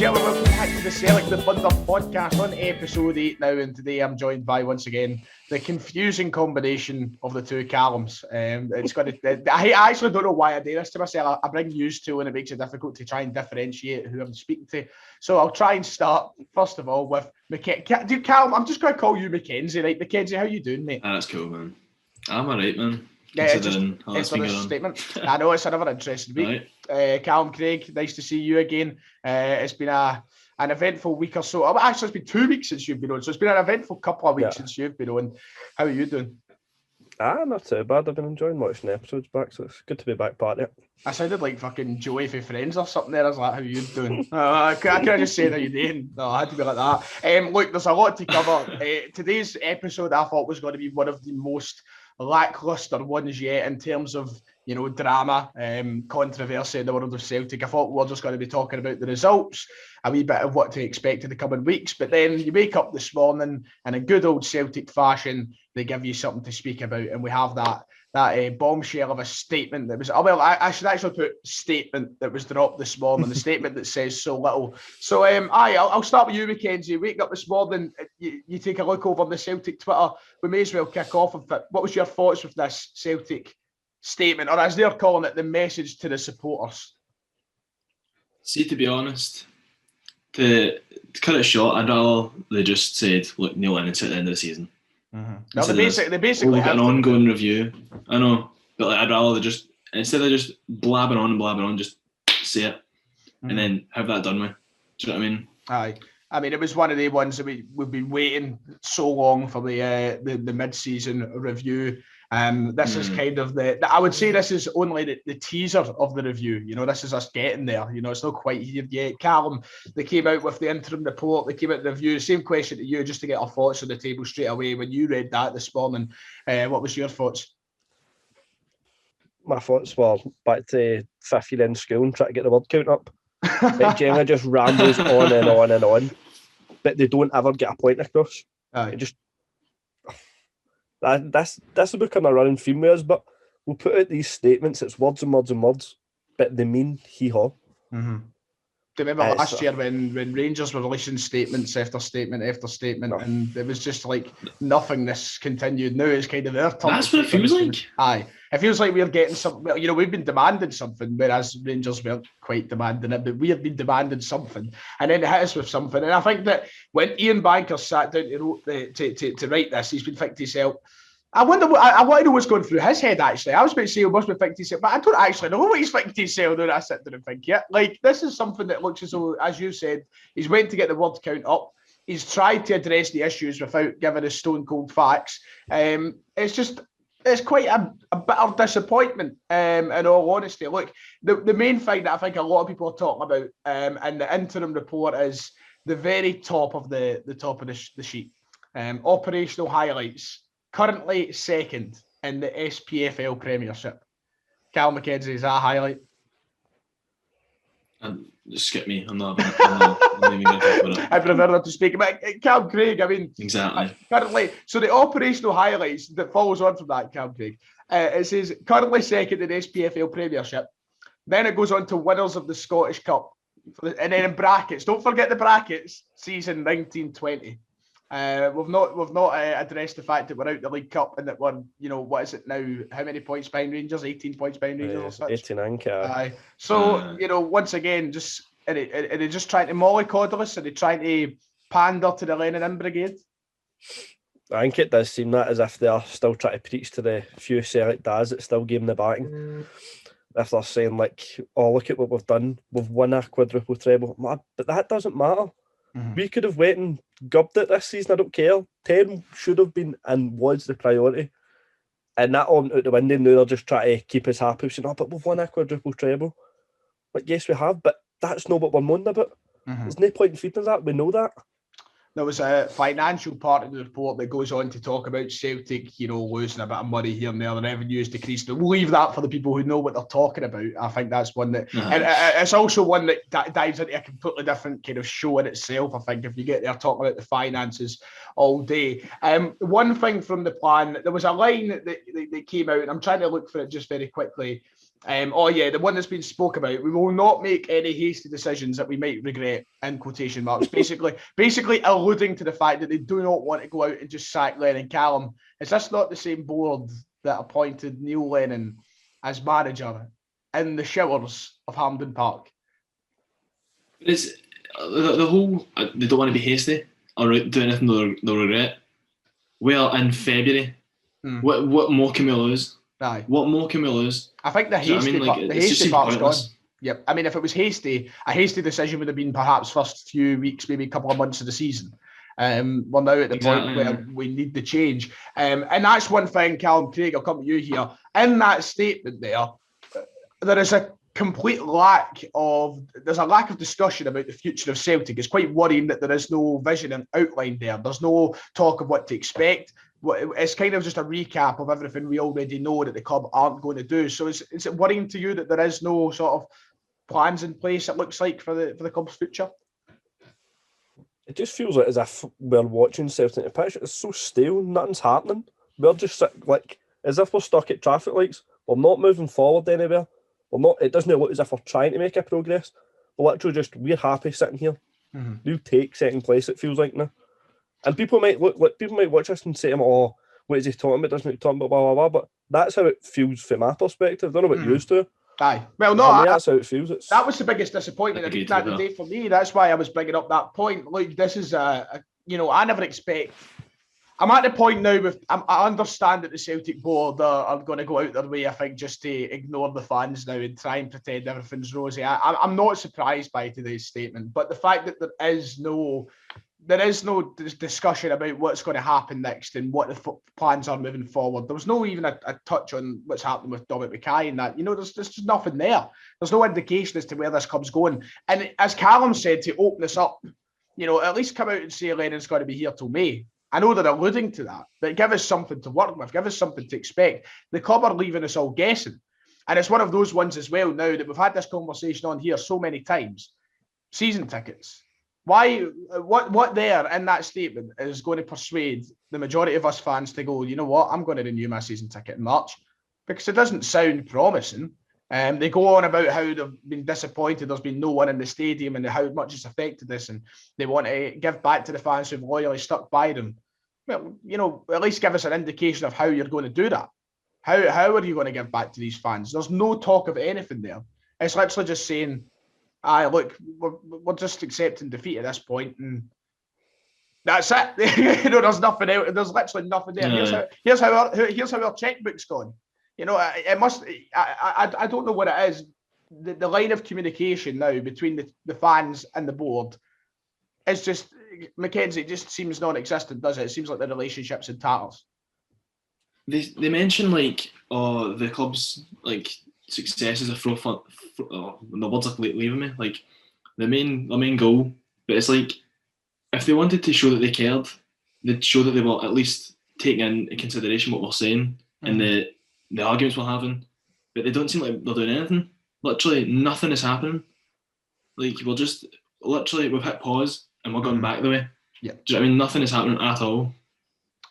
gentlemen, welcome back to the Sellik the Thunder podcast on episode 8 now, and today I'm joined by, once again, the confusing combination of the two Callums. I actually don't know why I do this to myself. I bring used to, and it makes it difficult to try and differentiate who I'm speaking to. So I'll try and start, first of all, with Callum, I'm just going to call you Mackenzie, right? Mackenzie, how you doing, mate? That's cool, man. I'm alright, man. Yeah, it's a statement. I know it's another interesting week. Right. Callum, Craig, nice to see you again. It's been an eventful week or so. Actually, it's been 2 weeks since you've been on, so it's been an eventful couple of weeks since you've been on. How are you doing? Not too bad. I've been enjoying watching the episodes back, so it's good to be back part of it. I sounded like fucking Joey for Friends or something there. I was like, how are you doing? Can I just say how you doing? No, I had to be like that. Look, there's a lot to cover. Today's episode I thought was going to be one of the most lackluster ones yet in terms of, you know, drama, controversy in the world of Celtic. I thought we were just going to be talking about the results, a wee bit of what to expect in the coming weeks. But then you wake up this morning and in good old Celtic fashion, they give you something to speak about, and we have that bombshell of a statement that was, I should actually put statement that was dropped this morning, the statement that says so little. So I'll start with you, Mackenzie. Waking up this morning, you take a look over on the Celtic Twitter. We may as well kick off with it. What was your thoughts with this Celtic statement, or as they're calling it, the message to the supporters? See, to be honest, to cut it short, I'd rather they just said, look, Neil Lennon at the end of the season. Mm-hmm. No, they basically have an ongoing review. I know, but I'd rather they just, instead of just blabbing on, just say it and then have that done with. Do you know what I mean? Aye. I mean, it was one of the ones that we've been waiting so long for the mid-season review. This is kind of I would say this is only the teaser of the review. You know, this is us getting there. You know, it's not quite here yet. Callum, they came out with the interim report. They came out with the review. Same question to you, just to get our thoughts on the table straight away. When you read that this morning, what was your thoughts? My thoughts were back to 5th year in school and try to get the word count up. It generally just rambles on and on and on, but they don't ever get a point across. It just this will become a running theme with us, but we'll put out these statements. It's words and words and words, but they mean hee-haw. Mm-hmm. Do you remember last year when Rangers were releasing statements after statement after statement, and it was just like nothingness continued? Now it's kind of their turn. That's what it feels like. Aye, it feels like we're getting something. You know, we've been demanding something, whereas Rangers weren't quite demanding it, but we have been demanding something, and then it hit us with something. And I think that when Ian Banker sat down to write this, he's been thinking to himself, I want to know what's going through his head, actually. I was about to say he must be thinking to himself, but I don't actually know what he's thinking to himself now that I sit there and think, like, this is something that looks as though, as you said, he's waiting to get the word count up. He's tried to address the issues without giving us stone cold facts. It's quite a bitter disappointment, in all honesty. Look, the main thing that I think a lot of people are talking about in the interim report is the very top of the sheet. Operational highlights. Currently second in the SPFL Premiership. Cal McKenzie, is that a highlight? Just skip me. I'm not even going to talk about it. I prefer not to speak about Cal Craig. I mean, exactly. Currently, so the operational highlights that follows on from that, Cal Craig, it says currently second in SPFL Premiership. Then it goes on to winners of the Scottish Cup, and then in brackets. Don't forget the brackets. Season 1920. We've not addressed the fact that we're out the League Cup and that we're, you know, what is it now? How many points behind Rangers? 18 points behind Rangers or such? 89, So, you know, once again, just are they just trying to mollycoddle us? Are they trying to pander to the Lennon in brigade? I think it does seem that, as if they're still trying to preach to the few Sellik dads that still give them the backing. If they're saying, like, oh, look at what we've done. We've won a quadruple treble. But that doesn't matter. Mm-hmm. We could have waited and gubbed it this season. I don't care. 10 should have been and was the priority. And that all went out the window. Now they're just trying to keep us happy. Saying, oh, but we've won a quadruple treble. Like, yes, we have, but that's not what we're moaning about. Mm-hmm. There's no point in feeding that. We know that. there was a financial part of the report that goes on to talk about Celtic, losing a bit of money here and there, the revenues decreased. We'll leave that for the people who know what they're talking about. I think that's one that, and it's also one that dives into a completely different kind of show in itself. I think if you get there talking about the finances all day. One thing from the plan, there was a line that came out, and I'm trying to look for it just very quickly. The one that's been spoke about. We will not make any hasty decisions that we might regret, in quotation marks. Basically alluding to the fact that they do not want to go out and just sack Lennon Callum. Is this not the same board that appointed Neil Lennon as manager in the showers of Hampden Park? It's the whole, they don't want to be hasty or do anything they'll regret. Well, in February, what more can we lose? Aye. What more can we lose? I think the hasty part's gone. Yep. I mean, if it was hasty, a hasty decision would have been perhaps first few weeks, maybe a couple of months of the season. We're now at the point where we need the change. And that's one thing, Callum, Craig, I'll come to you here. In that statement there is a complete lack of discussion about the future of Celtic. It's quite worrying that there is no vision and outline there. There's no talk of what to expect. It's kind of just a recap of everything we already know that the club aren't going to do. So is it worrying to you that there is no sort of plans in place, it looks like, for the club's future? It just feels like as if we're watching Celtic pitch. It's so stale, nothing's happening. We're just like as if we're stuck at traffic lights. We're not moving forward anywhere. It doesn't look as if we're trying to make a progress. We're happy sitting here. We'll take second place, it feels like now. And people might watch us and say to them, "Oh, what is he talking about? Doesn't he talking about blah blah blah?" But that's how it feels from my perspective. I don't know what you used to. Aye. Well, no, that's how it feels. That was the biggest disappointment of the day for me. That's why I was bringing up that point. Look, this is I never expect. I'm at the point now I understand that the Celtic board are going to go out their way, I think, just to ignore the fans now and try and pretend everything's rosy. I'm not surprised by today's statement, but the fact that there is no discussion about what's going to happen next and what the plans are moving forward. There was no even a touch on what's happening with Dominic Mackay and that. There's just nothing there. There's no indication as to where this club's going. And as Callum said, to open this up, at least come out and say Lennon's going to be here till May. I know they're alluding to that, but give us something to work with, give us something to expect. The club are leaving us all guessing. And it's one of those ones as well now that we've had this conversation on here so many times. Season tickets. Why? What there in that statement is going to persuade the majority of us fans to go, you know what, I'm going to renew my season ticket in March? Because it doesn't sound promising. They go on about how they've been disappointed there's been no one in the stadium and how much it's affected this, and they want to give back to the fans who've loyally stuck by them. Well, at least give us an indication of how you're going to do that. How are you going to give back to these fans? There's no talk of anything there. It's literally just saying, look, we're just accepting defeat at this point, and that's it. There's nothing else. There's literally nothing there. Here's how our checkbook's gone. It must. I don't know what it is. The line of communication now between the fans and the board is just, Mackenzie, it just seems non-existent, does it? It seems like the relationship's in tatters. They mention the club's success is a forefront. The words are leaving me. The main goal, but it's if they wanted to show that they cared, they'd show that they were at least taking into consideration what we're saying and the arguments we're having. But they don't seem like they're doing anything. Literally nothing is happening. We're just we've hit pause and we're going back the way. Yeah. Do you know what I mean? Nothing is happening at all.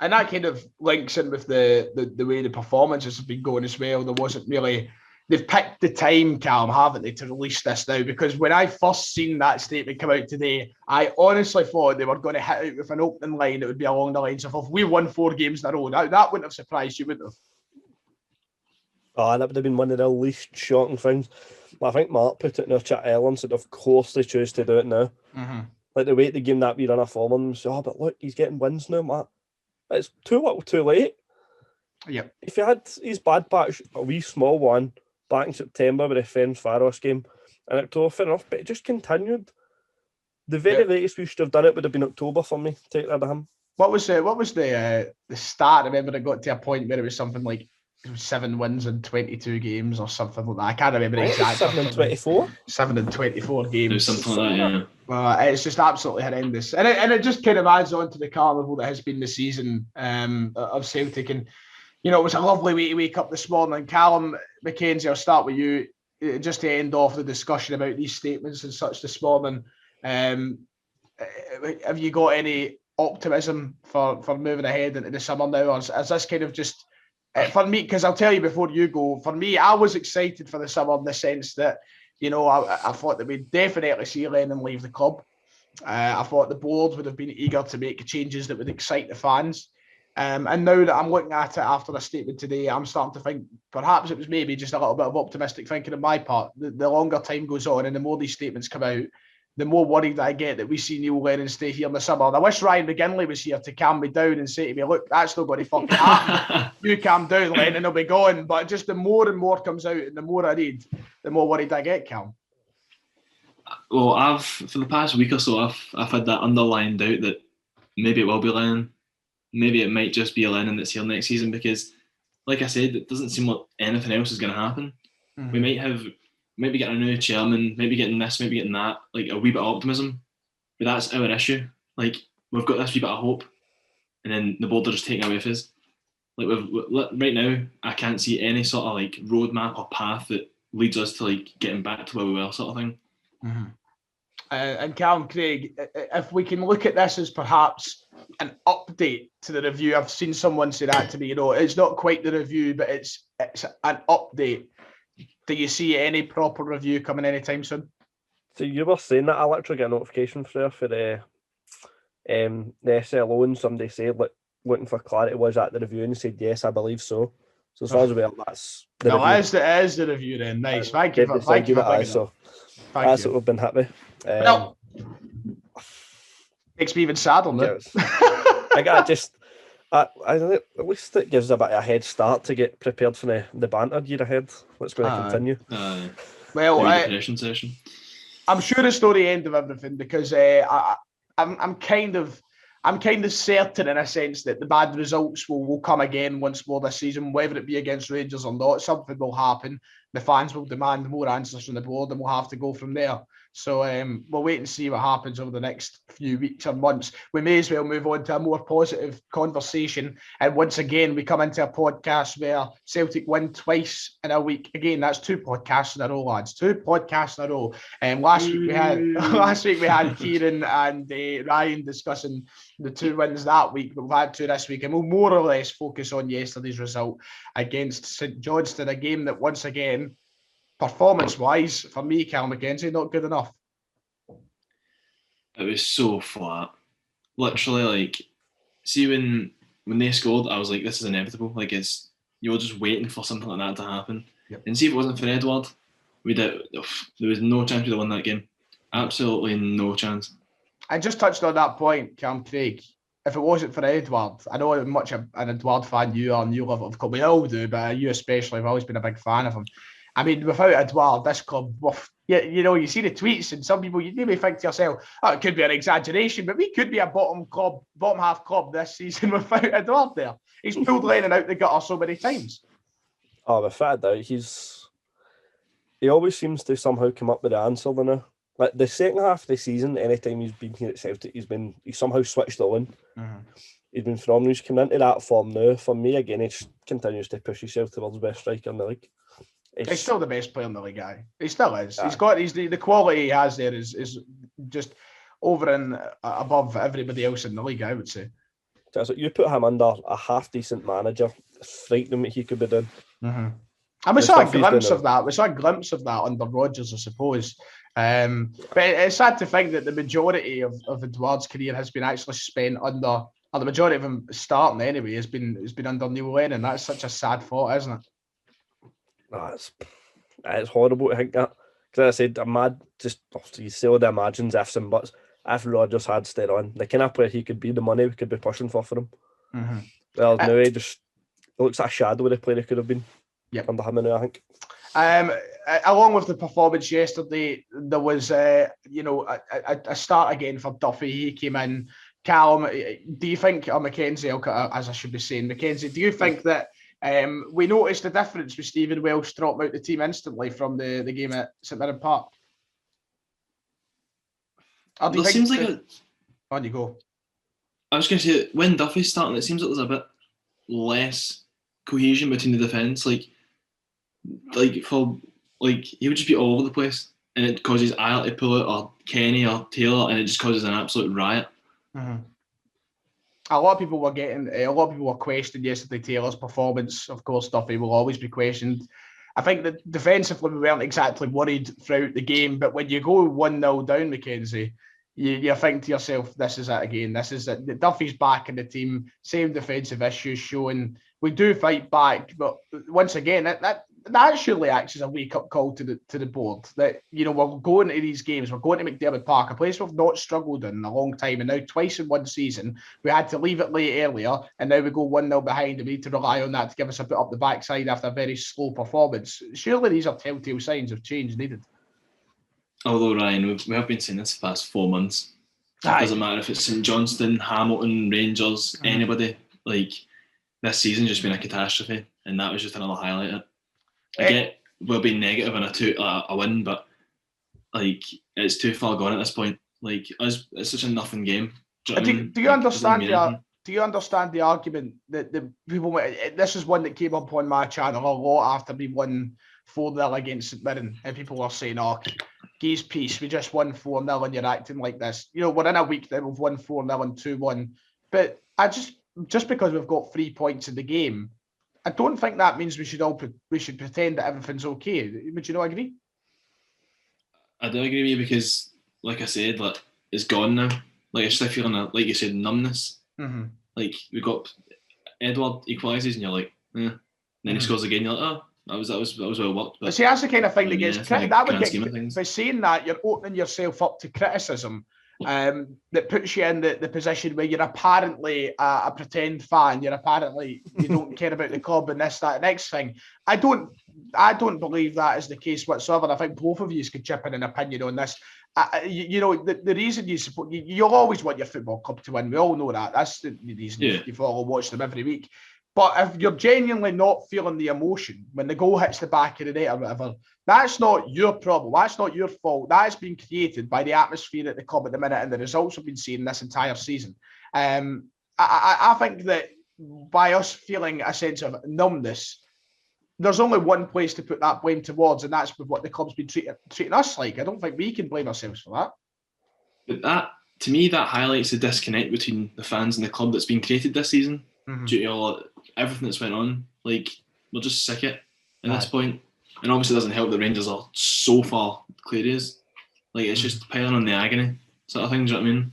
And that kind of links in with the way the performances have been going as well. There wasn't really. They've picked the time, Callum, haven't they, to release this now? Because when I first seen that statement come out today, I honestly thought they were going to hit out with an opening line that would be along the lines of, if we won 4 games in a row. Now, that wouldn't have surprised you, wouldn't have? Oh, that would have been one of the least shocking things. I think Mark put it in our chat earlier and said, of course they choose to do it now. Mm-hmm. The way they give that wee run of form on them, say, but look, he's getting wins now, Matt. It's too little too late. Yeah. If he had his bad patch, a wee small one, back in September with the Ferencváros game in October, fair enough, but it just continued. The very latest we should have done it would have been October for me, take rid of him. What was the start? I remember it got to a point where it was something like 7 wins in 22 games or something like that. I can't remember exactly. 7 and 24. 7 and 24 There's games. something like that, It's just absolutely horrendous, and it just kind of adds on to the carnival that has been the season of Celtic. And it was a lovely way to wake up this morning. Callum Mackenzie, I'll start with you just to end off the discussion about these statements and such this morning. Have you got any optimism for moving ahead into the summer now, or is this kind of just for me? Because I'll tell you before you go, for me, I was excited for the summer in the sense that I thought that we'd definitely see Lennon leave the club. I thought the board would have been eager to make changes that would excite the fans. And now that I'm looking at it after the statement today, I'm starting to think perhaps it was maybe just a little bit of optimistic thinking on my part. The longer time goes on and the more these statements come out, the more worried I get that we see Neil Lennon stay here in the summer. And I wish Ryan McGinley was here to calm me down and say to me, look, that's not going to fucking happen. You calm down, Lennon will be gone. But just the more and more comes out and the more I read, the more worried I get, Cal. Well, for the past week or so, I've had that underlying doubt that maybe it will be Lennon. Maybe it might just be a Lennon that's here next season because, like I said, it doesn't seem like anything else is going to happen. Mm-hmm. We might be getting a new chairman, maybe getting this, maybe getting that, like a wee bit of optimism. But that's our issue. Like, we've got this wee bit of hope, and then the board are just taking away with us. Like, right now, I can't see any sort of like roadmap or path that leads us to like getting back to where we were, sort of thing. Mm-hmm. And Callum Craig, if we can look at this as perhaps an update to the review, I've seen someone say that to me. It's not quite the review, but it's an update. Do you see any proper review coming anytime soon? So you were saying that I literally got a notification for the SLO, and somebody said looking for clarity was at the review and said yes, I believe so. So as far as I'm aware, that's the review. It is the review then. Nice. Thank you for bringing it up. That's what we've been happy. Makes me even sadder now. At least it gives a bit of a head start to get prepared for the banter year ahead. Let's go and continue. Preparation session. I'm sure it's not the end of everything because I'm kind of certain in a sense that the bad results will come again once more this season, whether it be against Rangers or not. Something will happen. The fans will demand more answers from the board, and we'll have to go from there. So we'll wait and see what happens over the next few weeks or months. We may as well move on to a more positive conversation. And once again, we come into a podcast where Celtic win twice in a week. Again, that's 2 podcasts in a row, lads. 2 podcasts in a row. Last week we had Kieran and Ryan discussing the 2 wins that week, but we've had 2 this week, and we'll more or less focus on yesterday's result against St Johnstone, a game that once again, performance-wise, for me, Cal Mackenzie, not good enough. It was so flat. Literally, like, see when they scored, I was like, this is inevitable. Like, you were just waiting for something like that to happen. Yep. And see if it wasn't for Edward, there was no chance we'd have won that game. Absolutely no chance. I just touched on that point, Cam Craig. If it wasn't for Edward, I know how much an Edward fan you are, and you love it, of course, we all do, but you especially have always been a big fan of him. I mean, without Edouard, this club, you see the tweets, and some people, you maybe think to yourself, it could be an exaggeration, but we could be a bottom half club this season without Edouard there. He's pulled Lennon out the gutter so many times. Oh, without a doubt, he always seems to somehow come up with the answer, now. Like the second half of the season, anytime he's been here at Celtic, he's somehow switched on. Mm-hmm. He's been phenomenal. He's coming into that form now. For me, again, he just continues to push himself towards best striker in the league. He's still the best player in the league, guy. He still is. He's got the quality he has there is just over and above everybody else in the league, I would say. So you put him under a half decent manager, it's frightening what he could be doing. Mm-hmm. And we saw a glimpse of that. We saw a glimpse of that under Rodgers, I suppose. But it's sad to think that the majority of Edouard's career has been actually spent under, or the majority of him starting anyway, has been under Neil Lennon. That's such a sad thought, isn't it? It's horrible to think that. Because as I said, I'm mad. Just you see all the imagines, ifs and buts. If Rodgers had stayed on, the kind of player he could be, the money we could be pushing for him. Mm-hmm. Well, now he looks like a shadow of the player he could have been. Yep. Under him now, I think. Along with the performance yesterday, there was a start again for Duffy. He came in. Callum, do you think, or Mackenzie, as I should be saying, Mackenzie, do you think that We noticed the difference with Stephen Welsh dropping out the team instantly from the game at St Mirren Park. There seems like a... On you go. I was going to say, when Duffy's starting, it seems like there's a bit less cohesion between the defence. Like he would just be all over the place, and it causes Isle to pull out, or Kenny or Taylor, and it just causes an absolute riot. Mm-hmm. A lot of people were questioning yesterday Taylor's performance. Of course, Duffy will always be questioned. I think that defensively we weren't exactly worried throughout the game, but when you go 1-0 down, Mackenzie, you think to yourself, this is it again. This is it. Duffy's back in the team, same defensive issues showing. We do fight back, but once again, that surely acts as a wake-up call to the board that, you know, we're going to these games, we're going to McDiarmid Park, a place we've not struggled in a long time, and now twice in one season we had to leave it late earlier, and now we go 1-0 behind, and we need to rely on that to give us a bit up the backside after a very slow performance. Surely these are telltale signs of change needed. Although, Ryan, we have been saying this for the past 4 months. It doesn't matter if it's St Johnstone, Hamilton, Rangers, anybody. Like, this season's just been a catastrophe, and that was just another highlight of it. I get we'll be negative in a win, but like it's too far gone at this point. Like it's such a nothing game. Do you understand the argument that the people? This is one that came up on my channel a lot after we won 4-0 against St Mirren, and people were saying, "Oh, geez, peace. We just won 4-0, and you're acting like this." You know, we're in a week now. We've won 4-0 and 2-1, but just because we've got 3 points in the game, I don't think that means we should pretend that everything's okay. Would you not agree? I do agree with you because, like I said, like it's gone now. Like it's still feeling like you said, numbness. Mm-hmm. Like we got Edward equalises, and you're like, eh. And then he scores again. You're like, oh, that was well worked. But see, that's the kind of thing that gets by saying that you're opening yourself up to criticism. That puts you in the position where you're apparently a pretend fan. You don't care about the club and this, that, next thing. I don't believe that is the case whatsoever. I think both of you could chip in an opinion on this. The reason you support, you'll always want your football club to win. We all know that. That's the reason you follow, watch them every week. But if you're genuinely not feeling the emotion when the goal hits the back of the net or whatever, that's not your problem. That's not your fault. That has been created by the atmosphere at the club at the minute and the results we've been seeing this entire season. I think that by us feeling a sense of numbness, there's only one place to put that blame towards, and that's with what the club's been treating us like. I don't think we can blame ourselves for that. But that, to me, that highlights the disconnect between the fans and the club that's been created this season. Mm-hmm. Due to everything that's went on. Like, we're just sick at this point. And obviously it doesn't help that Rangers are so far clear as. Like, it's just piling on the agony sort of thing, do you know what I mean?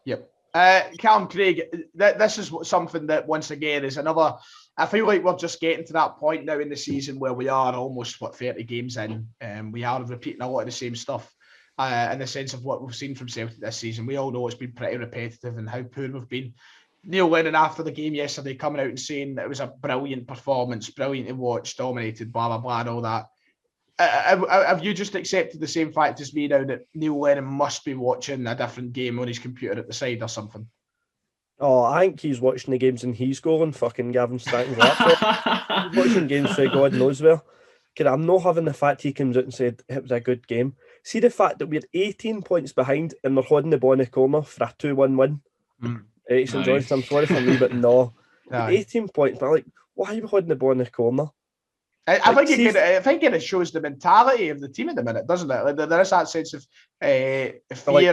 Yep. Callum Craig, this is something that, once again, is another... I feel like we're just getting to that point now in the season where we are almost, 30 games in. We are repeating a lot of the same stuff in the sense of what we've seen from Celtic this season. We all know it's been pretty repetitive and how poor we've been. Neil Lennon, after the game yesterday, coming out and saying that it was a brilliant performance, brilliant to watch, dominated, blah, blah, blah, and all that. Have you just accepted the same fact as me now that Neil Lennon must be watching a different game on his computer at the side or something? Oh, I think he's watching the games and he's going fucking Gavin Stanton's laptop. He's watching games for God knows where. I'm not having the fact he comes out and said it was a good game. See the fact that we're 18 points behind and we're holding the ball in the corner for a 2-1 win. St Johnstone, I'm sorry for me, but no. 18 points, but like, why are you holding the ball in the corner? I think it shows the mentality of the team at the minute, doesn't it? Like, there is that sense of fear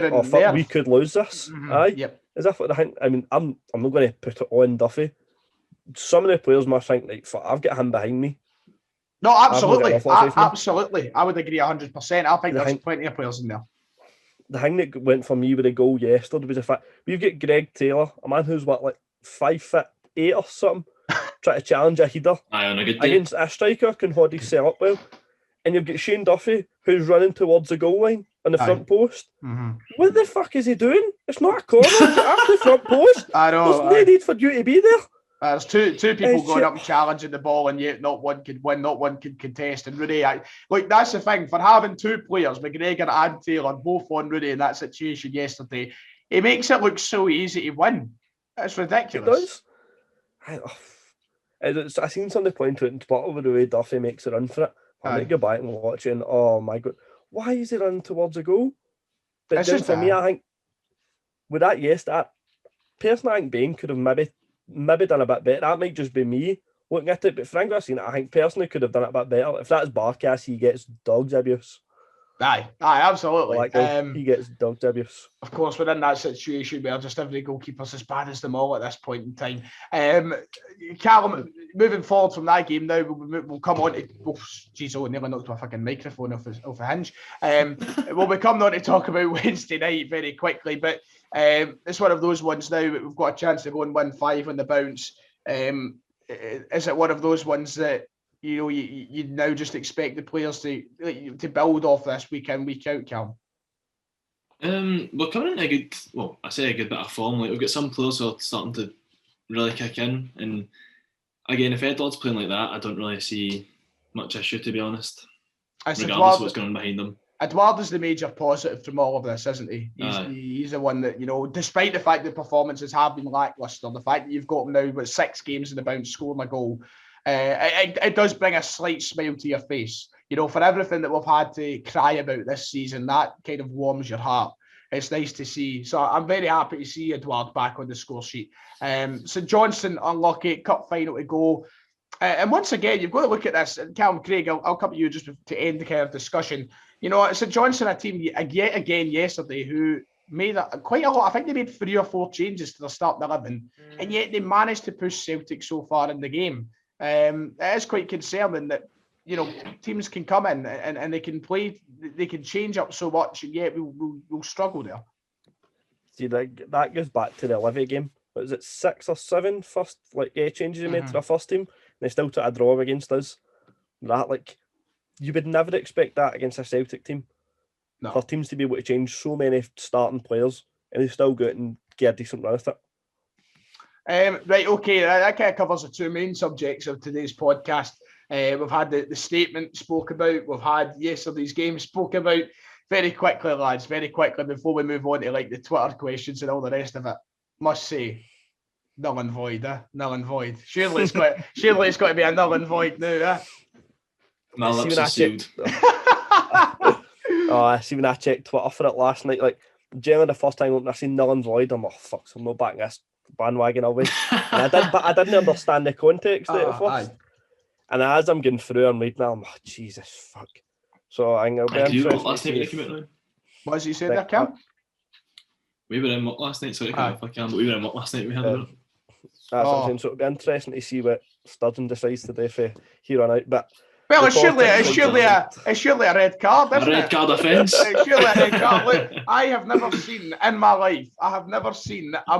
and nerve. We could lose this. Mm-hmm. Aye. Yep. As if I think. I mean, I'm not going to put it on Duffy. Some of the players must think like, I've got him behind me. No, absolutely, absolutely. I would agree 100%. I think there's plenty of players in there. The thing that went for me with the goal yesterday was the fact we've got Greg Taylor, a man who's 5'8" or something, trying to challenge a header against a striker can hold his set up well, and you've got Shane Duffy who's running towards the goal line on the front post. Mm-hmm. What the fuck is he doing? It's not a corner. It's after the front post. I know. There's no need for you to be there. There's two people going up and challenging the ball, and yet not one could win, not one could contest. And Rooney, that's the thing, for having two players, McGregor and Taylor, both on Rooney in that situation yesterday, it makes it look so easy to win. It's ridiculous. It does. I seen somebody point to it in Twitter with the way Duffy makes a run for it. I might go back and watch it and, oh my God, why is he running towards a goal? But It's then just for me, I think, with that, yes, that personally, I think Bain could have maybe done a bit better. That might just be me looking at it, but Frank I've seen it, I think personally could have done it a bit better. If that's Barkas, he gets dog's abuse. Aye, absolutely. He gets dog's abuse. Of course, we're in that situation where just every goalkeeper's as bad as them all at this point in time. Callum, moving forward from that game now, we'll come on to... Oh, nearly knocked my fucking microphone off a hinge. We'll be coming on to talk about Wednesday night very quickly, but it's one of those ones now. We've got a chance to go and win 5 on the bounce. Is it one of those ones that you now just expect the players to build off this week in, week out, Cal? We're coming in a good, I say a good bit of form. Like, we've got some players who are starting to really kick in, and again, if Edward's playing like that, I don't really see much issue, to be honest. Regardless of what's going on behind them. Eduardo's the major positive from all of this, isn't he? He's the one that, despite the fact that performances have been lacklustre, the fact that you've got him now with 6 games in the bounce scoring a goal, it does bring a slight smile to your face. For everything that we've had to cry about this season, that kind of warms your heart. It's nice to see. So I'm very happy to see Edouard back on the score sheet. St Johnstone unlucky, cup final to go. And once again, you've got to look at this. And Callum, Craig, I'll come to you just to end the kind of discussion. St Johnstone, a team yet again yesterday who made quite a lot. I think they made 3 or 4 changes to their starting 11, and yet they managed to push Celtic so far in the game. It is quite concerning that teams can come in and they can play, they can change up so much, and yet we'll struggle there. See, that goes back to the Olivia game. Was it 6 or 7 first changes they made to their first team? And they still took a draw against us. That you would never expect that against a Celtic team. No. For teams to be able to change so many starting players, and they still go out and get a decent run at it. Right, okay, that kind of covers the 2 main subjects of today's podcast. We've had the statement spoke about, we've had yesterday's game spoke about. Very quickly, lads, very quickly, before we move on to the Twitter questions and all the rest of it, must say, null and void, null and void. Surely it's got to be a null and void now, My lips are sealed. See when I checked Twitter for it last night, generally the first time I seen null and void, I'm like, fuck, so I'm not backing this bandwagon away. And I didn't understand the context of it first. And as I'm getting through and reading, I'm like, Jesus, fuck. So I'm going to be interested. Last night when they came out, what did you say there, Cam? We were in muck last night, sorry, but we were in muck last night. We had a that's what I'm saying. So it'll be interesting to see what Sturgeon decides today for here on out. But well, it's surely a red card, isn't it? A red card offence. It's surely a red card. Look, I have never seen in my life, a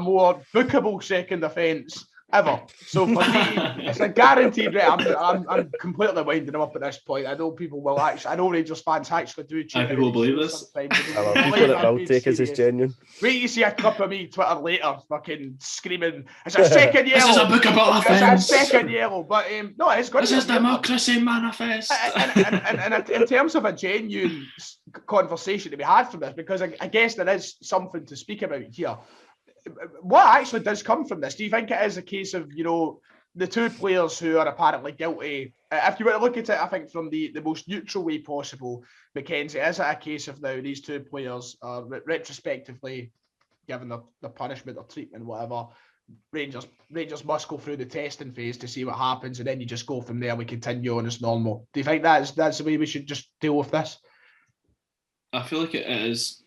more bookable second offence ever. So for me, it's a guaranteed red. I'm completely winding him up at this point. I know people will actually. I know Rangers fans actually do. People will believe this. People that will take us as genuine. Wait, you see a clip of me Twitter later, fucking screaming, "It's a second yellow." This is a bookable offence. It's a second yellow, but no, it's good. This is democracy manifest. And in terms of a genuine conversation to be had from this, because I guess there is something to speak about here. What actually does come from this? Do you think it is a case of, the 2 players who are apparently guilty? If you were to look at it, I think from the most neutral way possible, Mackenzie, is it a case of now these 2 players are retrospectively given the punishment or treatment, whatever? Rangers must go through the testing phase to see what happens, and then you just go from there. We continue on as normal. Do you think that's the way we should just deal with this? I feel like it is.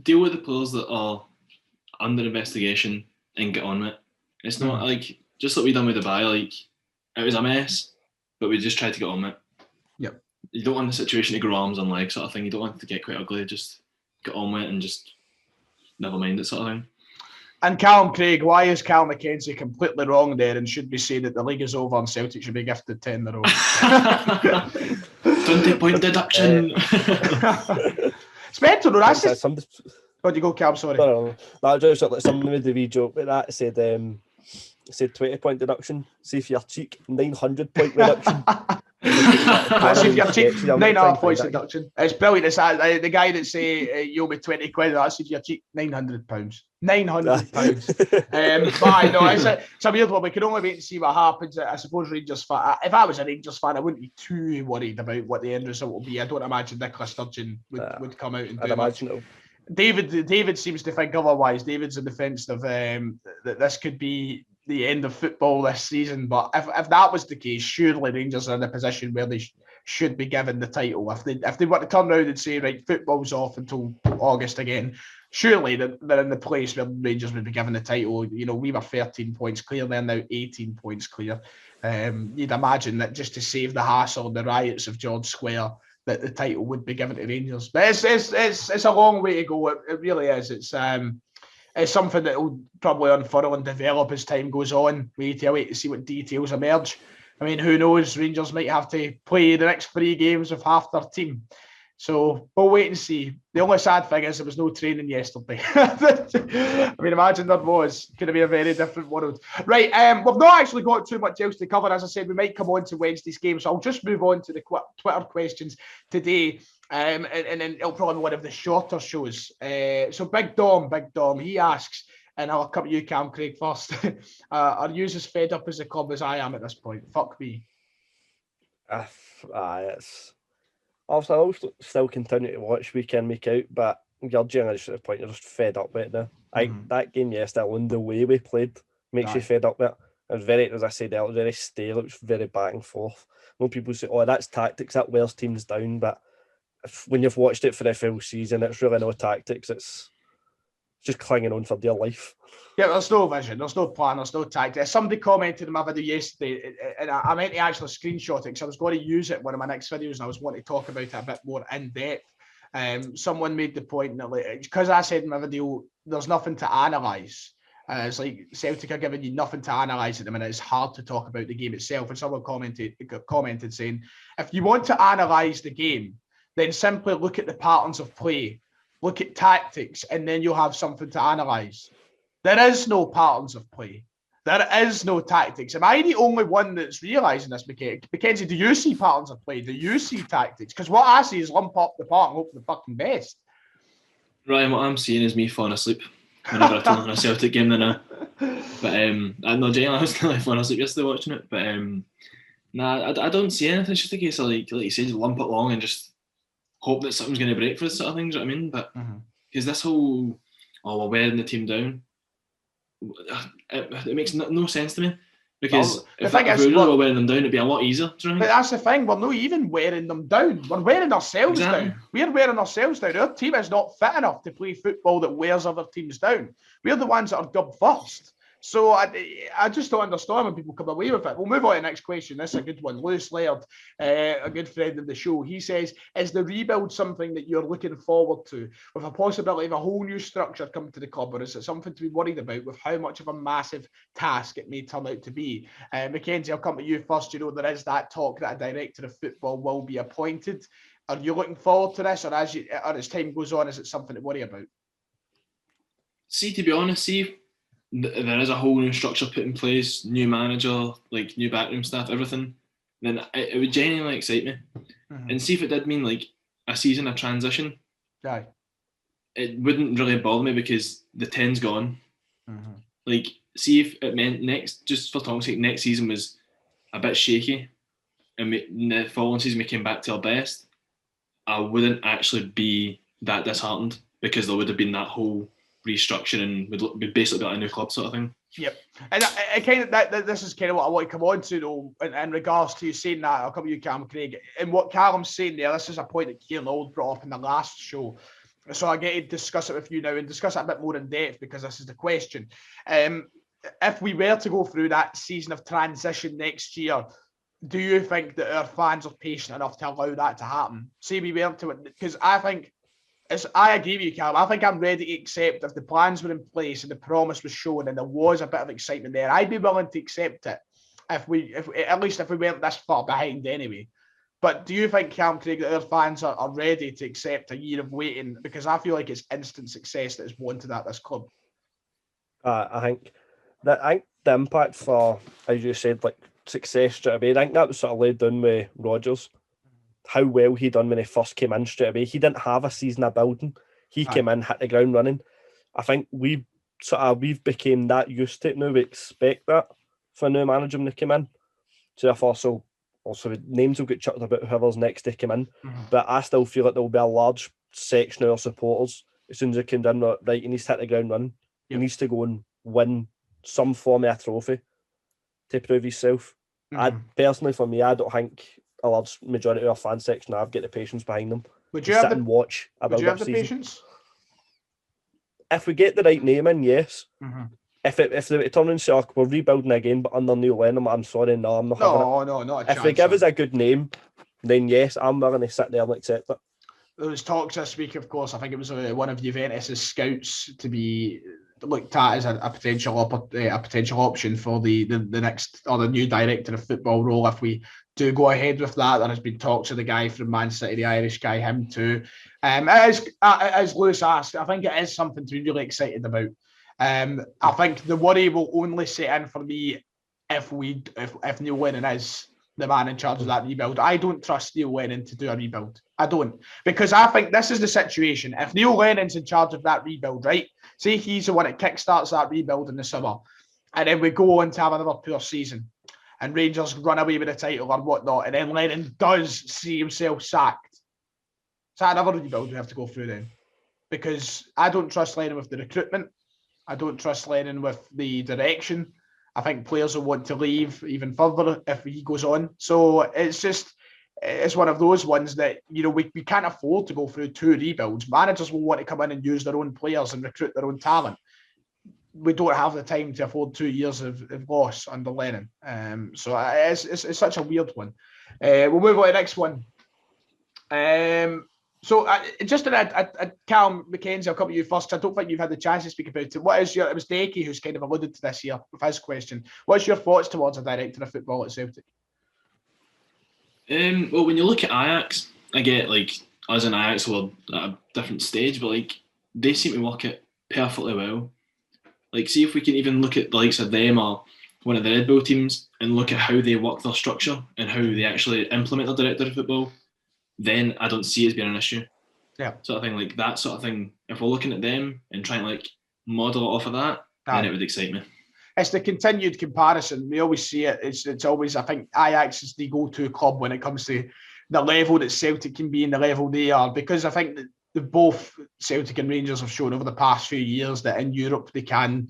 Deal with the players that are under investigation and get on with it. It's not just like we done with Dubai, it was a mess, but we just tried to get on with it. Yep. You don't want the situation to grow arms and legs sort of thing. You don't want it to get quite ugly. Just get on with it and just never mind it sort of thing. And Callum, Craig, why is Cal Mackenzie completely wrong there, and should we say that the league is over and Celtic should be gifted 10 in a row? 20-point deduction. It's mental, though. That's just... Where'd you go, Cam? Sorry. No, just like somebody made the wee joke with that. It said 20-point deduction. See if your cheek, 900-point reduction. That's if you're cheap. Sketchy, I'm 900 trying to points find that. deduction. It's brilliant. It's the guy that say you owe me 20 quid. That's if you're cheap. £900. £900. But I know it's a weird one. We can only wait and see what happens. I suppose Rangers fan. If I was a Rangers fan, I wouldn't be too worried about what the end result will be. I don't imagine Nicola Sturgeon would come out and do much. David seems to think otherwise. David's in defence of that this could be the end of football this season. But if that was the case, surely Rangers are in a position where they should be given the title. If they were to turn around and say, right, football's off until August again, surely they're in the place where Rangers would be given the title. You know, we were 13 points clear, they're now 18 points clear. You'd imagine that just to save the hassle and the riots of George Square, that the title would be given to Rangers. But it's a long way to go. It really is. It's something that will probably unfurl and develop as time goes on. We need to wait to see what details emerge. I mean, who knows? Rangers might have to play the next 3 games with half their team. So we'll wait and see. The only sad thing is there was no training yesterday. I mean, imagine there was. Could have been a very different world. Right, we've not actually got too much else to cover. As I said, we might come on to Wednesday's game. So I'll just move on to the Twitter questions today. And then it'll probably be one of the shorter shows. So Big Dom, he asks, and I'll come to you, Cam Craig, first. Are you as fed up as the club as I am at this point? Fuck me. It's... Obviously, I'll still continue to watch week in, week out, but you're generally just at the point you're just fed up with it now. That game yesterday, on the way we played, makes you fed up with it. It was very, as I said earlier, very stale. It was very back and forth. No people say, oh, that's tactics, that wears teams down, but when you've watched it for the full season, it's really no tactics. It's just clinging on for dear life. Yeah, there's no vision, there's no plan, there's no tactics. Somebody commented in my video yesterday, and I meant to actually screenshot it because I was going to use it in one of my next videos, and I was wanting to talk about it a bit more in depth. Someone made the point that, like, because I said in my video, there's nothing to analyse. It's like Celtic are giving you nothing to analyse at the minute. It's hard to talk about the game itself. And someone commented saying, if you want to analyse the game, then simply look at the patterns of play, look at tactics, and then you'll have something to analyse. There is no patterns of play. There is no tactics. Am I the only one that's realising this, Mackenzie? Do you see patterns of play? Do you see tactics? Because what I see is lump up the part and hope for the fucking best. Ryan, what I'm seeing is me falling asleep whenever I turn on a Celtic game now. But no, Jay, I was nearly falling asleep yesterday watching it. But I don't see anything. It's just a case of like you said, lump it along and just hope that something's going to break for this sort of thing. Do you know what I mean? But because this whole we're wearing the team down, it makes no sense to me. Because if we really were wearing them down, it'd be a lot easier. Do you know what I mean? But that's the thing. We're not even wearing them down. We're wearing ourselves down. We're wearing ourselves down. Our team is not fit enough to play football that wears other teams down. We're the ones that are dubbed first. So I just don't understand when people come away with it. We'll move on to the next question. This is a good one. Lewis Laird, a good friend of the show, he says, is the rebuild something that you're looking forward to, with a possibility of a whole new structure coming to the club, or is it something to be worried about with how much of a massive task it may turn out to be? Mackenzie, I'll come to you first. You know, there is that talk that a director of football will be appointed. Are you looking forward to this, or as time goes on, is it something to worry about? See, to be honest, there is a whole new structure put in place, new manager, like new backroom staff, everything, then it would genuinely excite me. And see if it did mean like a season of transition, it wouldn't really bother me because the 10's gone. Like, see if it meant just for talk's sake, next season was a bit shaky and the following season we came back to our best, I wouldn't actually be that disheartened because there would have been that whole restructure and would basically be like a new club sort of thing. Yep. And I kind of this is kind of what I want to come on to though, in regards to you saying that. I'll come to you, Cam Craig. And what Callum's saying there, this is a point that Kieran Old brought up in the last show. So I get to discuss it with you now and discuss it a bit more in depth because this is the question. If we were to go through that season of transition next year, do you think that our fans are patient enough to allow that to happen? Say we were to it, because I think, I agree with you, Callum. I think I'm ready to accept if the plans were in place and the promise was shown and there was a bit of excitement there. I'd be willing to accept it if we at least if we weren't this far behind anyway. But do you think, Callum Craig, that our fans are ready to accept a year of waiting? Because I feel like it's instant success that is wanted at this club. I think the impact for, as you said, like success straight away. I think that was sort of laid down with Rodgers. How well he done when he first came in straight away. He didn't have a season of building. He came in, hit the ground running. I think we've became that used to it now. We expect that for a new manager when they come in. So therefore, also names will get chucked about whoever's next to come in. But I still feel like there will be a large section of our supporters as soon as they come in, right, he needs to hit the ground running. He needs to go and win some form of a trophy to prove himself. Personally, for me, I don't think a large majority of our fan section have got the patience behind them. Would you have and watch a would you have build-up the season. patience? If we get the right name in, yes. If they were to turn around and say, we're rebuilding again, but under Neil Lennon, I'm sorry, no, I'm not having it. No, not a chance. If they give us a good name, then yes, I'm willing to sit there and accept it. There was talks this week, of course. I think it was one of Juventus's scouts to be looked at as a potential option for the next or the new director of football role if we do go ahead with that. There has been talks of the guy from Man City, the Irish guy, him too. As Lewis asked, I think it is something to be really excited about. I think the worry will only set in for me if Neil Lennon is the man in charge of that rebuild. I don't trust Neil Lennon to do a rebuild. I don't. Because I think this is the situation. If Neil Lennon's in charge of that rebuild, right? Say he's the one that kickstarts that rebuild in the summer, and then we go on to have another poor season, and Rangers run away with the title or whatnot, and then Lennon does see himself sacked. Is that another rebuild we have to go through then? Because I don't trust Lennon with the recruitment. I don't trust Lennon with the direction. I think players will want to leave even further if he goes on. So it's one of those ones that, we can't afford to go through two rebuilds. Managers will want to come in and use their own players and recruit their own talent. We don't have the time to afford 2 years of loss under Lennon. So it's such a weird one. We'll move on to the next one. So just Callum Mackenzie, I'll come to you first. I don't think you've had the chance to speak about it. It was Decky who's kind of alluded to this here with his question. What's your thoughts towards a director of football at Celtic? Well, when you look at Ajax, I get us and Ajax were at a different stage, but they seem to work it perfectly well. See if we can even look at the likes of them or one of the Red Bull teams and look at how they work their structure and how they actually implement their director of football, then I don't see it as being an issue. Yeah. Sort of thing, that sort of thing. If we're looking at them and trying to model it off of that, then it would excite me. It's the continued comparison. We always see it. It's always, I think, Ajax is the go-to club when it comes to the level that Celtic can be and the level they are, because I think that both Celtic and Rangers have shown over the past few years that in Europe they can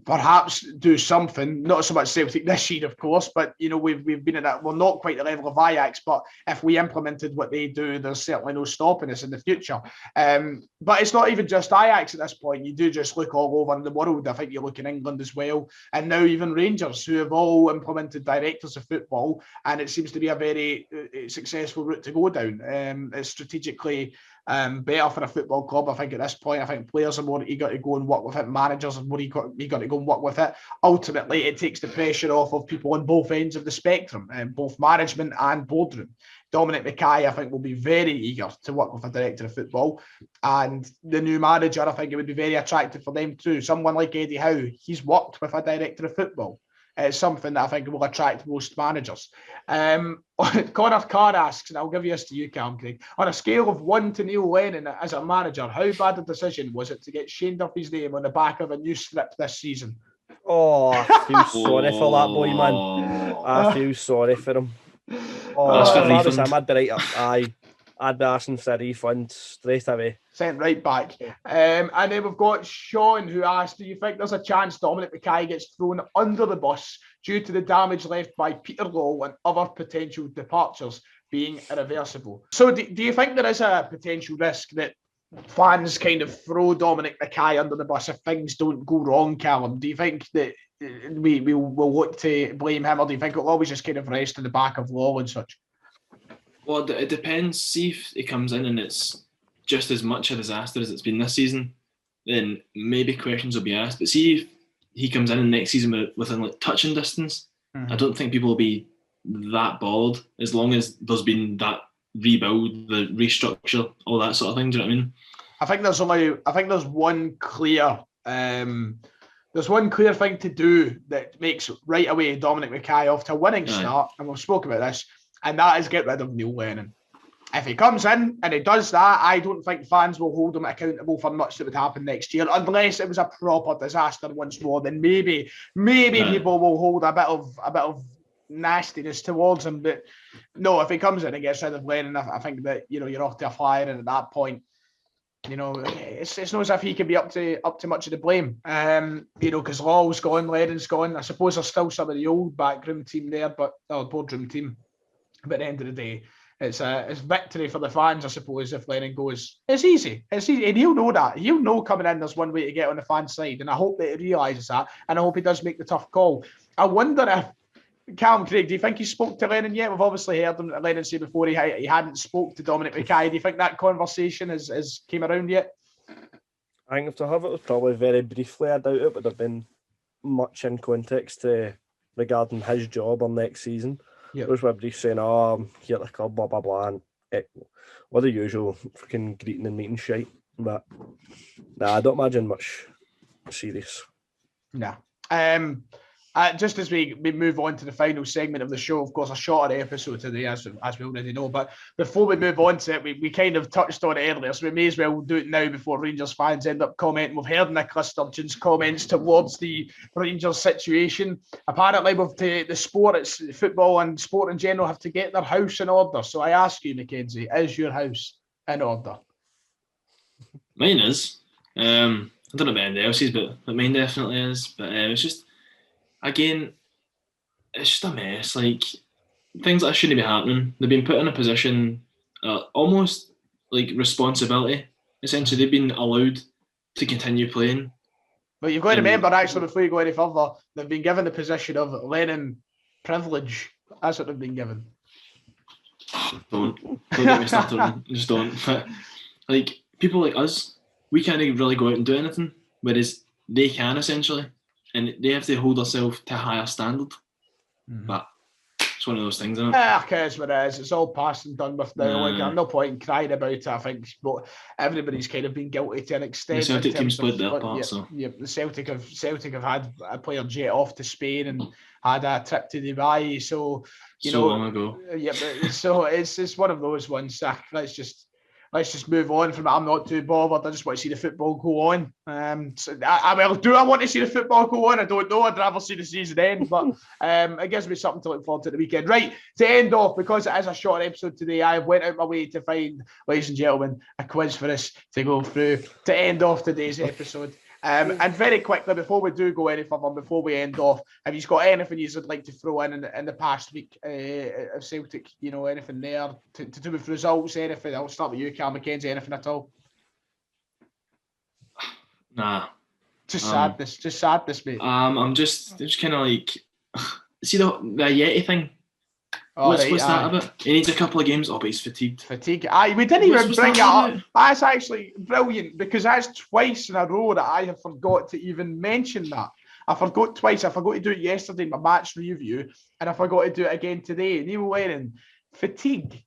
perhaps do something. Not so much Celtic this year, of course, but we've been at that. We're not quite the level of Ajax, but if we implemented what they do, there's certainly no stopping us in the future. But it's not even just Ajax at this point. You do just look all over the world. I think you look in England as well, and now even Rangers, who have all implemented directors of football, and it seems to be a very successful route to go down. It's strategically better for a football club. I think at this point, I think players are more eager to go and work with it. Managers are more eager to go and work with it. Ultimately, it takes the pressure off of people on both ends of the spectrum, both management and boardroom. Dominic Mackay, I think, will be very eager to work with a director of football. And the new manager, I think it would be very attractive for them too. Someone like Eddie Howe, he's worked with a director of football. It's something that I think will attract most managers. Connor Carr asks, and I'll give this to you, Cam Craig, on a scale of 1 to Neil Lennon as a manager, how bad a decision was it to get Shane Duffy's name on the back of a new script this season? Oh, I feel sorry for that boy, man. I feel sorry for him. Ask for a refund. I'd be right. I'd be asking for a refund straight away. Sent right back. And then we've got Sean who asked, do you think there's a chance Dominic Mackay gets thrown under the bus due to the damage left by Peter Lawwell and other potential departures being irreversible? So do you think there is a potential risk that fans kind of throw Dominic Mackay under the bus if things don't go wrong, Callum? Do you think that we will look to blame him, or do you think it'll always just kind of rest in the back of Lawwell and such? Well, it depends. See if he comes in and it's just as much a disaster as it's been this season, then maybe questions will be asked. But see if he comes in next season within touching distance, I don't think people will be that bothered as long as there's been that rebuild, the restructure, all that sort of thing. Do you know what I mean? I think there's one clear there's one clear thing to do that makes right away Dominic Mackay off to a winning start, and we've spoken about this, and that is get rid of Neil Lennon. If he comes in and he does that, I don't think fans will hold him accountable for much that would happen next year, unless it was a proper disaster once more. Then maybe people will hold a bit of nastiness towards him. But no, if he comes in and gets rid of Lennon, I think that you're off to a flyer, and at that point, it's not as if he could be up to much of the blame. Because Law's gone, Lennon's gone. I suppose there's still some of the old backroom team there, but boardroom team. But at the end of the day, it's victory for the fans, I suppose. If Lennon goes, it's easy, and he'll know that. He'll know coming in there's one way to get on the fan side, and I hope that he realises that, and I hope he does make the tough call. I wonder if Callum Craig, do you think he spoke to Lennon yet? We've obviously heard him, Lennon say before he hadn't spoke to Dominic Mackay. Do you think that conversation has came around yet? I think if to have it was probably very briefly. I doubt it would have been much in context regarding his job on next season. Yep. Those were brief saying, I'm here at the club, blah, blah, blah. And what the usual freaking greeting and meeting shite. But I don't imagine much serious. Nah. Just as we move on to the final segment of the show, of course, a shorter episode today, as we already know. But before we move on to it, we kind of touched on it earlier, so we may as well do it now before Rangers fans end up commenting. We've heard Nicola Sturgeon's comments towards the Rangers situation. Apparently, with the football and sport in general, have to get their house in order. So I ask you, Mackenzie, is your house in order? Mine is. I don't know about anybody else's, but mine definitely is. But it's just, again, it's just a mess. Like, things that shouldn't be happening. They've been put in a position, almost like responsibility. Essentially, they've been allowed to continue playing. But you've got to remember, actually, before you go any further, they've been given the position of Lennon privilege. That's what they've been given. Don't get me started on it. Just don't. But, like, people like us, we can't really go out and do anything, whereas they can, essentially. And they have to hold themselves to a higher standard. Mm-hmm. But it's one of those things, isn't it? Yeah, it's what it is. It's all past and done with now. Like, I'm no point in crying about it, I think. But everybody's kind of been guilty to an extent. The Celtic team's played their part, so. Yeah, the Celtic have had a player jet off to Spain and had a trip to Dubai. So, long ago. Yeah, but so it's one of those ones. Let's just move on from it. I'm not too bothered. I just want to see the football go on. Do I want to see the football go on? I don't know. I'd rather see the season end, but it gives me something to look forward to the weekend. Right, to end off, because it is a short episode today, I went out my way to find, ladies and gentlemen, a quiz for us to go through to end off today's episode. And very quickly, before we do go any further, before we end off, have you got anything you'd like to throw in the past week of Celtic? Anything there to do with results? Anything? I'll start with you, Cal Mackenzie. Anything at all? Nah. Just sadness, mate. I'm just kind of like, see the Yeti thing. What's that about? He needs a couple of games. But he's fatigued. We didn't even bring it up. That's actually brilliant, because that's twice in a row that I have forgot to even mention that. I forgot twice. I forgot to do it yesterday in my match review, and I forgot to do it again today. Neil Lennon, fatigue.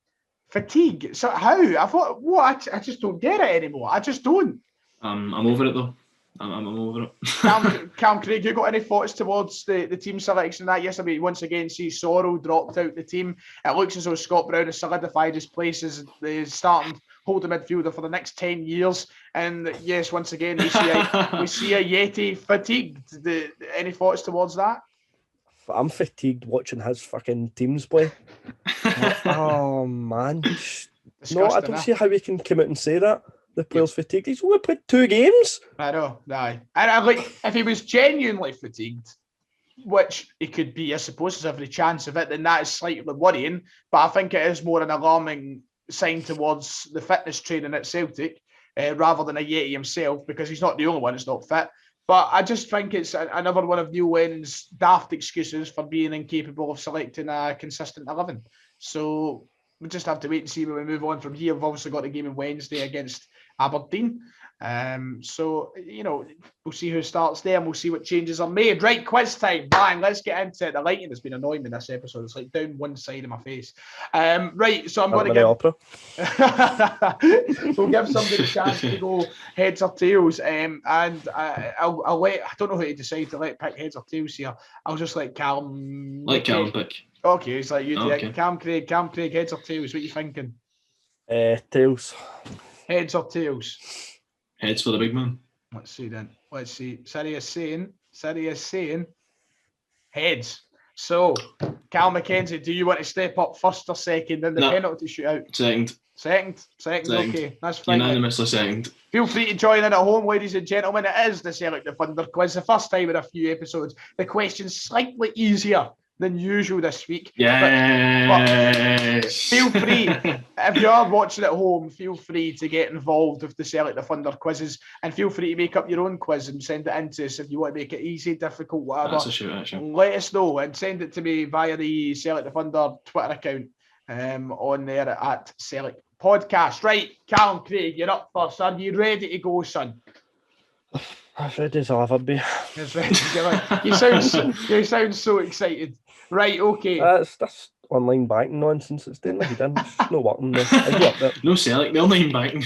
So how? I thought, what? I just don't get it anymore. I just don't. I'm over it though. I'm over it. Cam Craig, you got any thoughts towards the team selection that yesterday? Once again, see Sorrell dropped out the team. It looks as though Scott Brown has solidified his place as the starting holding midfielder for the next 10 years. And yes, once again, we see a Yeti fatigued. Any thoughts towards that? I'm fatigued watching his fucking teams play. Oh, man. No, I don't see how we can come out and say that. The player's fatigued. He's only played 2 games. I know, aye. And I if he was genuinely fatigued, which he could be, I suppose there's every chance of it, then that is slightly worrying. But I think it is more an alarming sign towards the fitness training at Celtic, rather than a Yeti himself, because he's not the only one that's not fit. But I just think it's another one of Neil Lennon's daft excuses for being incapable of selecting a consistent 11. So we'll just have to wait and see when we move on from here. We've obviously got the game on Wednesday against Aberdeen. So, we'll see who starts there and we'll see what changes are made. Right, quiz time. Bang, let's get into it. The lighting has been annoying me this episode. It's like down one side of my face. Right, so I'm going to give... Opera. We'll give somebody a chance to go heads or tails. And I'll let... I don't know who to decide to let pick heads or tails here. I'll just let Callum... Let Callum pick. Okay, it's like you do. Okay. Cam Craig, heads or tails? What are you thinking? Tails. Heads or tails? Heads for the big man. Let's see then. Let's see. Siri is saying heads. So, Cal McKenzie, do you want to step up first or second in the penalty shootout? Second. Okay, that's fine. Unanimously second. Feel free to join in at home, ladies and gentlemen. It is the Sellik the Thunder quiz. The first time in a few episodes. The question's slightly easier than usual this week. Yes. But feel free, if you are watching at home, feel free to get involved with the Sellik the Thunder quizzes and feel free to make up your own quiz and send it in to us if you want to make it easy, difficult, whatever. That's a shoot, actually. Let us know and send it to me via the Sellik the Thunder Twitter account on there at Sellik Podcast. Right, Callum Craig, you're up first. Are you ready to go, son? As ready as I'll ever be. You sound so excited. Right, okay. That's online banking nonsense. It's doing like you done. It's no working there. No Sellik, the online banking.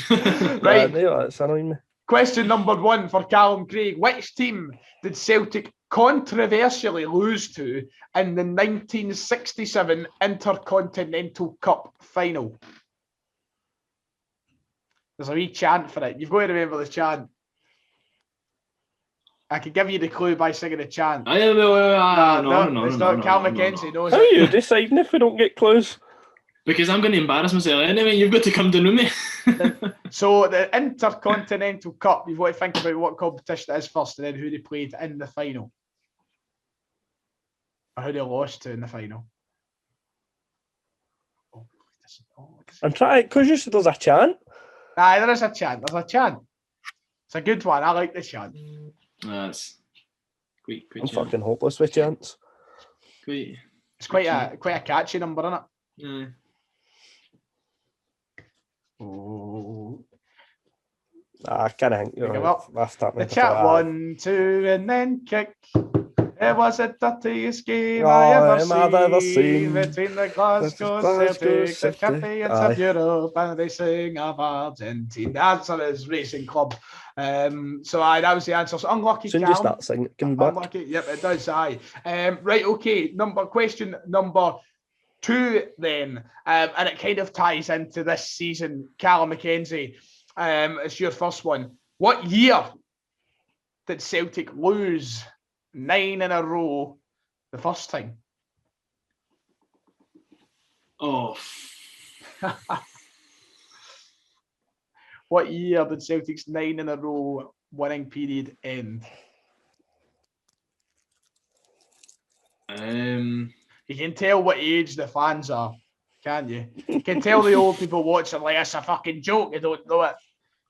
Right. That's annoying me. Question number 1 for Callum Craig. Which team did Celtic controversially lose to in the 1967 Intercontinental Cup final? There's a wee chant for it. You've got to remember the chant. I could give you the clue by singing the chant. No. It's not. Cal McKenzie knows How it. are you deciding if we don't get clues? Because I'm going to embarrass myself anyway. You've got to come to know me. So the Intercontinental Cup, you've got to think about what competition it is first and then who they played in the final. Or who they lost to in the final. I'm trying, because you said there's a chant. Aye, there is a chant. There's a chant. It's a good one. I like the chant. That's quite I'm fucking hopeless with chants. It's quite a catchy number, isn't it? Yeah. Oh. I kind of think you're right. The chat 1, 2, and then kick. It was the dirtiest game I've ever seen between the Glasgow Celtics and champions of Europe and Racing of Argentina. The answer is Racing Club. So that was the answer. So unlucky. Soon you start singing, come back. Unlucky. Yep, it does. Right. Okay. Question number 2 then, and it kind of ties into this season. Callum McKenzie, it's your first one. What year did Celtic lose 9 in a row the first time? Oh. What year did Celtic's 9 in a row winning period end? You can tell what age the fans are, can't you? You can tell the old people watching like it's a fucking joke. They don't know it.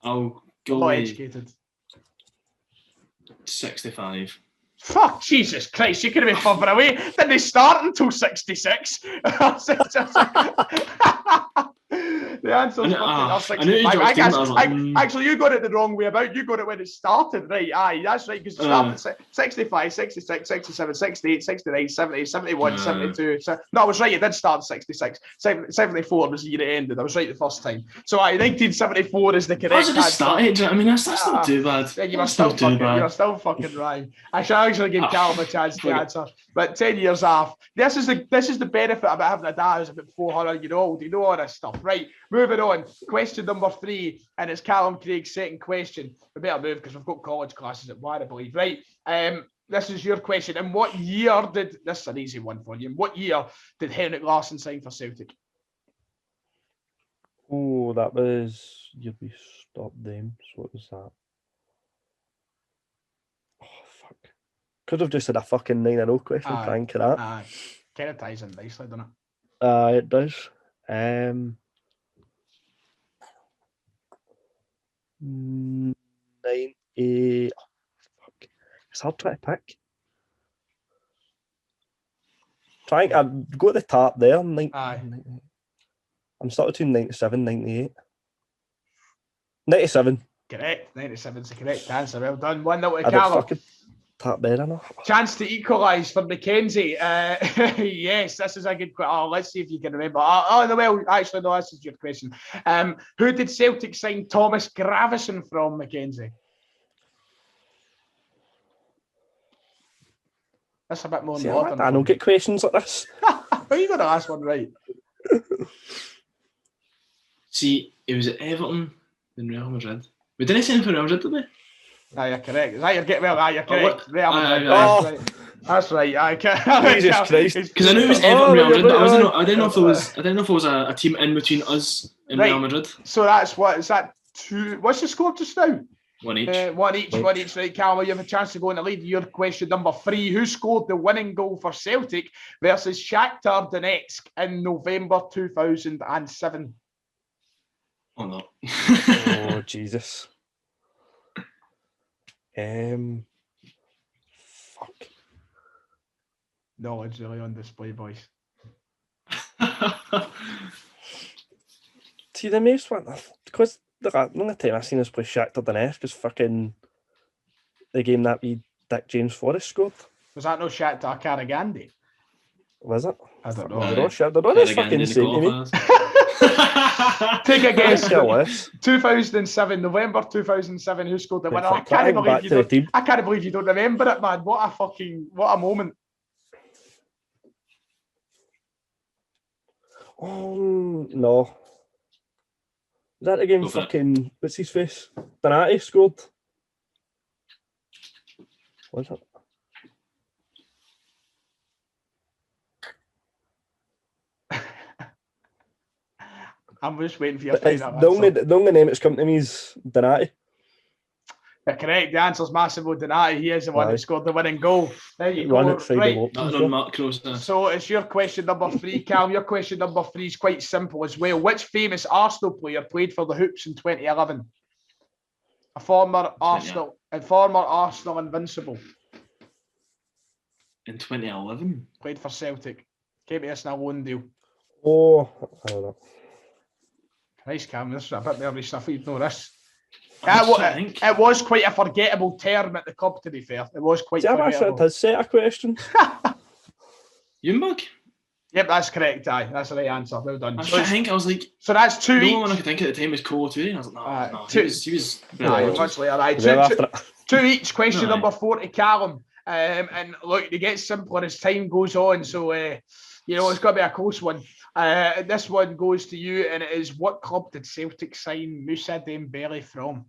I'll go Not with educated. 65. Fuck, Jesus Christ, you could have been further away. Didn't they start until 66? The answer is fucking 65. Actually, you got it the wrong way about. You got it when it started, right? Aye, that's right, because it started at 65, 66, 67, 68, 69, 70, 71, 72. So, no, I was right, it did start at 66. 74 was the year it ended. I was right the first time. So, 1974 is the correct answer. How's it started? I mean, that's not too bad. Yeah, you were still fucking right. I should actually give Callum a chance to answer. But 10 years off. This is the benefit about having a dad who's about 400 years old. You know all this stuff, right? Moving on. Question number 3, and it's Callum Craig's second question. We better move because we've got college classes at 1, I believe, right? This is your question. And what year did this is an easy one for you? In what year did Henrik Larsson sign for Celtic? Oh, that was we stopped them. So what was that? Oh fuck! Could have just had a fucking 9 in a row question. Thank you that. Kind of ties in nicely, doesn't it? It does. 90. Fuck. It's hard to pick. I've got the top there. I'm stuck between 97, 98. 97. Correct. 97 is the correct answer. Well done. 1-0 to I did Callum. fucking tap better enough. Chance to equalise for Mackenzie. Yes, this is a good question. Oh, let's see if you can remember. Well, actually, no, this is your question. Who did Celtic sign Thomas Gravison from, Mackenzie? That's a bit more See, modern. I don't get questions like this. Are you going to ask one right? See, it was at Everton and Real Madrid. We didn't say anything for Real Madrid, did we? You're correct. Is that your get? Well, you're correct. Real Madrid. Aye. That's right. I can't. Jesus Christ. Because I knew it was Everton and Real Madrid, but I didn't know if it was a team in between us and Real Madrid. So that's what is that? Two. What's the score just now? One each. One each. Right, Callum, you have a chance to go in the lead. Your question number 3: Who scored the winning goal for Celtic versus Shakhtar Donetsk in November 2007? Oh no. Oh Jesus. Fuck. Knowledge really on display, boys. See, the most one, because the only time I've seen us play Shakhtar Donetsk is fucking the game that we Dick James Forrest scored. Was that no Shakhtar Karagandhi? Was it? I don't know. That's fucking insane to me. Take a guess. Tell us. 2007, November 2007. Who scored the winner? I can't believe you don't remember it, man. What a moment. Oh no. Is that the game fucking what's his face? Donati scored. Was it? I'm just waiting for your final answer. The only name that's come to me is Donati. Yeah, correct. The answer's Massimo Donati. He is the one that scored the winning goal. There you go. Right. So it's your question number 3, Cal. Your question number 3 is quite simple as well. Which famous Arsenal player played for the Hoops in 2011? A former Arsenal Invincible. In 2011? Played for Celtic. Came to us in a loan deal. Oh, I don't know. Nice, Cam. This is a bit nervy stuff. You know this. It was quite a forgettable term at the club, to be fair. It was quite forgettable. I've actually had his set of questions. Jungbug? Yep, that's correct, aye. That's the right answer. Well done. I think I was like... So that's 2 each. The only one I could think at the time was Cole too. I was like, no, he was much later, aye. 2 each. Question number 4 to Callum. And look, they get simpler as time goes on. So, it's got to be a close one. This one goes to you, and it is: what club did Celtic sign Moussa Dembele from?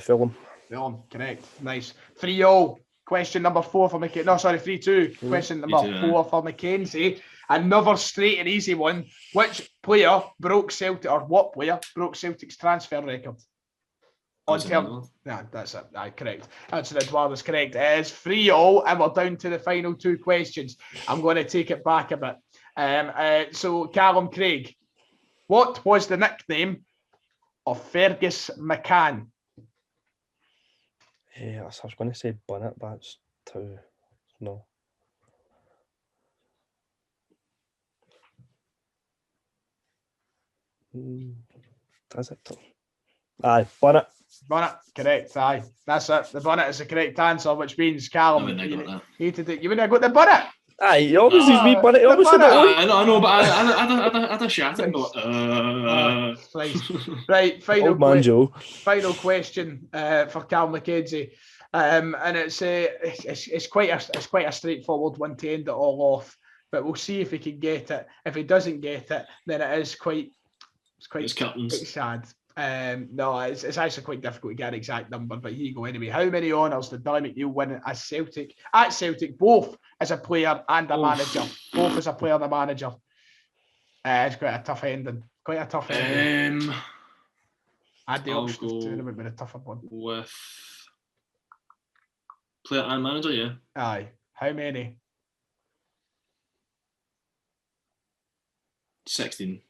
Fulham. Fulham, correct. Nice. 3-0. Question number 4 for Mackenzie. No, sorry, 3-2. Question number 4 for Mackenzie. Another straight and easy one. Which player broke Celtic, or what player broke Celtic's transfer record? That's it. Correct. Answer Edward is correct. It is 3-0, and we're down to the final 2 questions. I'm going to take it back a bit. So, Callum Craig, what was the nickname of Fergus McCann? I was going to say Bonnet, but it's too... No. Is it? Aye, Bonnet. Bonnet, correct. Aye, that's it. The Bonnet is the correct answer, which means Callum, you wouldn't have got the Bonnet. Aye, he always is wee Bonnet. He always said that. I know, but I had a shot and go. Right, final question for Cal McKenzie, and it's quite a straightforward one to end it all off. But we'll see if he can get it. If he doesn't get it, then it is quite sad. No, it's actually quite difficult to get an exact number, but here you go anyway. How many honours did Billy McNeil win at Celtic, both as a player and a manager? Both as a player and a manager. It's quite a tough ending. Add the option of 2, it would be a tougher one. With player and manager, yeah. Aye. How many? 16.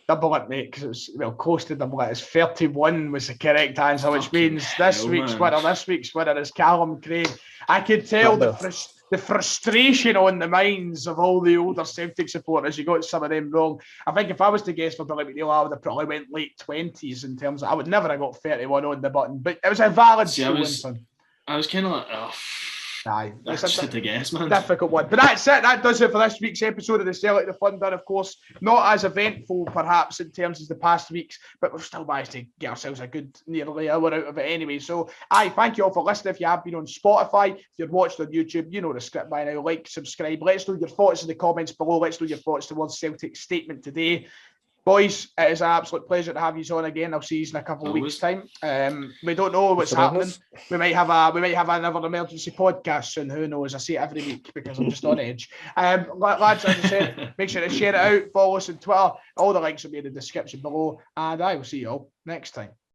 Double it, mate, because it was, well, close to double it. It's 31 was the correct answer, which Fucking means this hell, week's man. winner is Callum Craig. I could tell the frustration on the minds of all the older Celtic supporters. You got some of them wrong. I think if I was to guess for Billy McNeil, I would have probably went late 20s in terms of, I would never have got 31 on the button, but it was a valid I was kind of like, oh, aye, that's just had to guess, man. difficult one. But that's it. That does it for this week's episode of the Sellik the Fun Done. Of course, not as eventful perhaps in terms of the past weeks, but we've still managed to get ourselves a good nearly hour out of it anyway. So, thank you all for listening. If you have been on Spotify, if you're watched on YouTube, you know the script by now. Like, subscribe. Let us know your thoughts in the comments below. Let's know your thoughts towards Celtic's statement today. Boys, it is an absolute pleasure to have you on again. I'll see you in a couple of weeks' time. We don't know what's happening. We might have another emergency podcast soon. Who knows? I see it every week because I'm just on edge. Lads, as I said, make sure to share it out. Follow us on Twitter. All the links will be in the description below. And I will see you all next time.